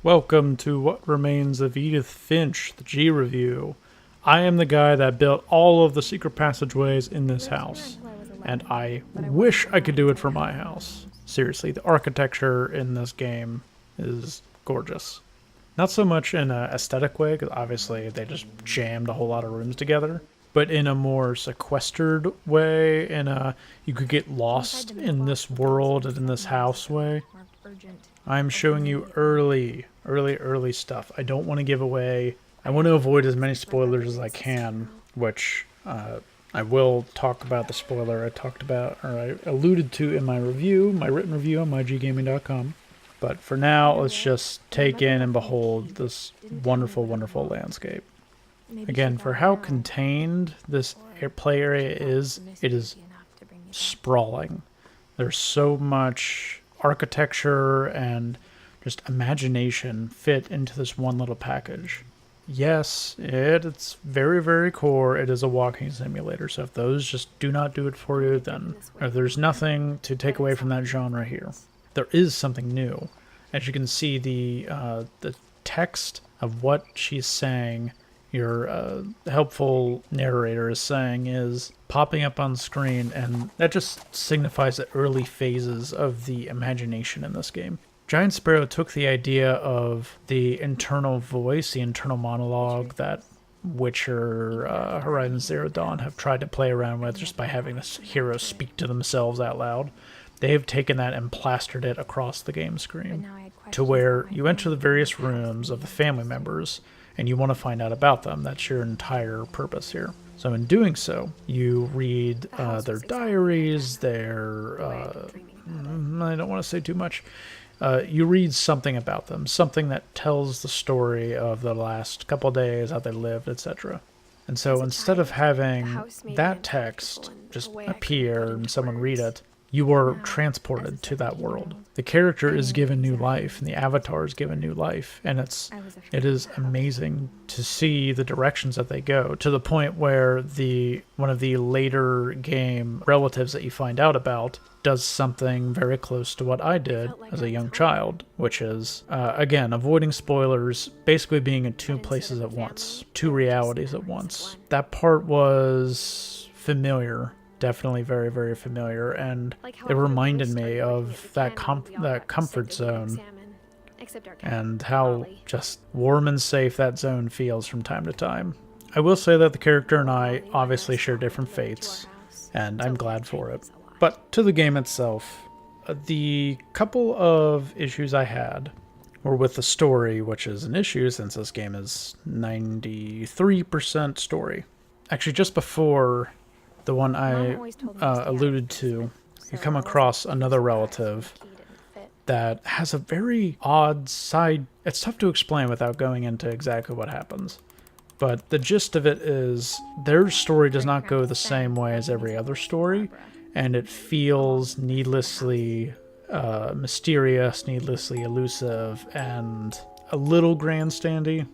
Welcome to What Remains of Edith Finch, the G review. I am the guy that built all of the secret passageways in this house, and I wish I could do it for my house. Seriously, the architecture in this game is gorgeous. Not so much in an aesthetic way, because obviously they just jammed a whole lot of rooms together, but in a more sequestered way, you could get lost in this world and in this house way. I'm showing you early stuff. I don't want to give away. I want to avoid as many spoilers as I can, which I will talk about the spoiler I alluded to in my review, my written review on myggaming.com. But for now, let's just take in and behold this wonderful, wonderful landscape. Again, for how contained this play area is, it is sprawling. There's so much architecture and just imagination fit into this one little package. Yes, it's very, very core. It is a walking simulator, so if those just do not do it for you, then there's nothing to take away from that genre here. There is something new. As you can see, the text of what she's saying, your helpful narrator is saying, is popping up on screen, and that just signifies the early phases of the imagination in this game. Giant Sparrow took the idea of the internal voice, the internal monologue that Witcher, Horizon Zero Dawn have tried to play around with just by having the heroes speak to themselves out loud. They have taken that and plastered it across the game screen to where you enter the various rooms of the family members and you want to find out about them. That's your entire purpose here. So in doing so, you read their diaries, I don't want to say too much. You read something about them, something that tells the story of the last couple days, how they lived, etc. And so instead of having that text just appear and someone read it, you are transported to that world. The character is given new life, and the avatar is given new life, and it is amazing to see the directions that they go, to the point where one of the later game relatives that you find out about does something very close to what I did as a young child, which is, again, avoiding spoilers, basically being in two places at once, two realities at once. That part was familiar. Definitely very, very familiar, and it reminded me of that comfort zone and how just warm and safe that zone feels from time to time. I will say that the character and I obviously share different fates, and I'm glad for it. But to the game itself, the couple of issues I had were with the story, which is an issue since this game is 93% story. Actually, just before the one I alluded to, you come across another relative that has a very odd side. It's tough to explain without going into exactly what happens. But the gist of it is their story does not go the same way as every other story, and it feels needlessly mysterious, needlessly elusive, and a little grandstandy.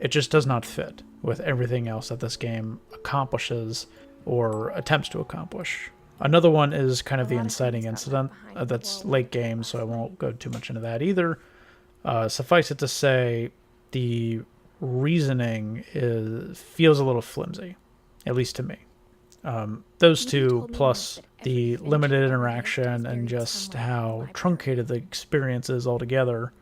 It just does not fit with everything else that this game accomplishes or attempts to accomplish. Another one is kind of the inciting incident. That's late game, so I won't go too much into that either. Suffice it to say, the reasoning feels a little flimsy, at least to me. Those two, plus the limited interaction and just how truncated the experience is altogether,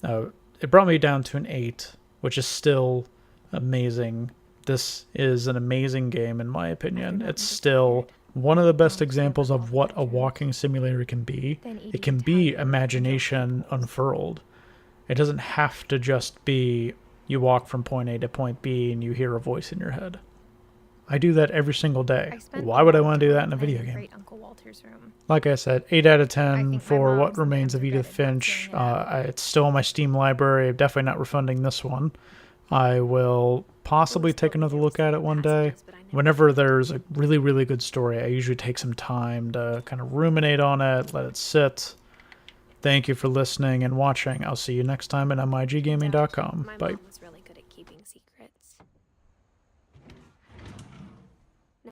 it brought me down to an 8, which is still amazing. This is an amazing game, in my opinion. It's still one of the best examples of what a walking simulator can be. It can be imagination unfurled. It doesn't have to just be you walk from point A to point B and you hear a voice in your head. I do that every single day. Why would I want to do that in a video game? Like I said, 8 out of 10 for What Remains of Edith Finch. It's still in my Steam library. I'm definitely not refunding this one. I will possibly take another look at it one day. Whenever there's a really, really good story, I usually take some time to kind of ruminate on it, let it sit. Thank you for listening and watching. I'll see you next time at myggaming.com. Bye.